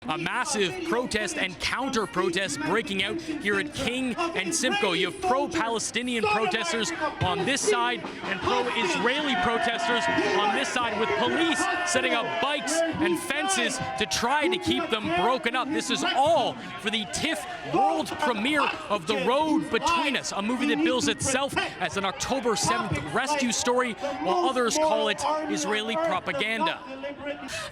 A massive protest and counter-protest breaking out here at King and Simcoe. You have pro-Palestinian protesters on this side and pro-Israeli protesters on this side, with police setting up bikes and fences to try to keep them broken up. This is all for the TIFF world premiere of The Road Between Us, a movie that bills itself as an October 7th rescue story, while others call it Israeli propaganda.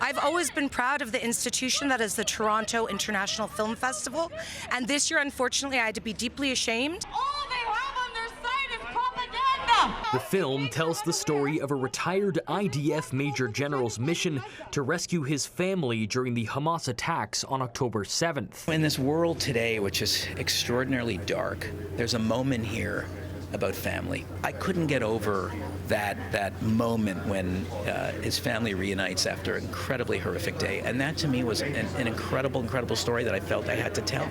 I've always been proud of the institution that is the Toronto International Film Festival, and this year, unfortunately, I had to be deeply ashamed. All they have on their side is propaganda. The film tells the story of a retired IDF Major General's mission to rescue his family during the Hamas attacks on October 7th. In this world today, which is extraordinarily dark, there's a moment here about family. I couldn't get over that moment when his family reunites after an incredibly horrific day, and that to me was an incredible story that I felt I had to tell.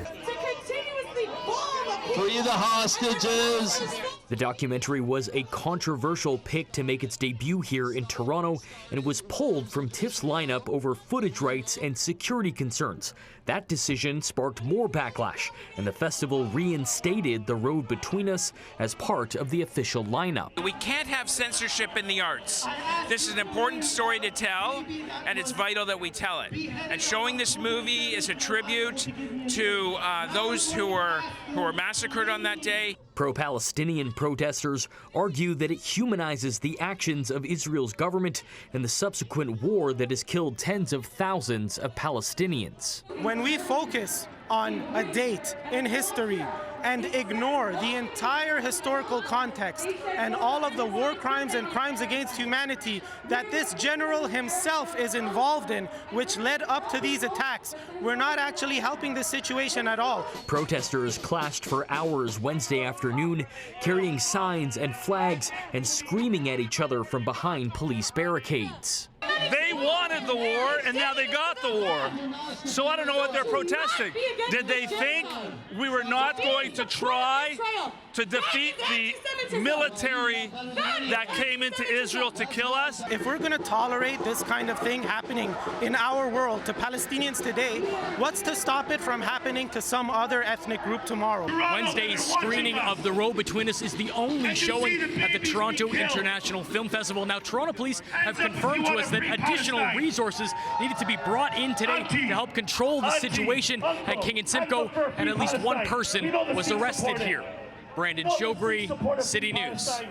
Free the hostages! The documentary was a controversial pick to make its debut here in Toronto, and was pulled from TIFF's lineup over footage rights and security concerns. That decision sparked more backlash, and the festival reinstated The Road Between Us as part of the official lineup. We can't have censorship in the arts. This is an important story to tell, and it's vital that we tell it. And showing this movie is a tribute to those who were massacred on that day. Pro-Palestinian protesters argue that it humanizes the actions of Israel's government and the subsequent war that has killed tens of thousands of Palestinians. When we focus on a date in history and ignore the entire historical context and all of the war crimes and crimes against humanity that this general himself is involved in, which led up to these attacks, we're not actually helping the situation at all. Protesters clashed for hours Wednesday afternoon, carrying signs and flags and screaming at each other from behind police barricades. They wanted the war, and now they got the war. So I don't know what they're protesting. Did they think we were not going to try to defeat the military that came into Israel to kill us? If we're going to tolerate this kind of thing happening in our world to Palestinians today, what's to stop it from happening to some other ethnic group tomorrow? Wednesday's screening of The Road Between Us is the only showing at the Toronto International Film Festival. Now, Toronto police have confirmed to us that additional resources needed to be brought in today to help control the situation at King and Simcoe, and at least one person was arrested here. Brandon Choghri, City News.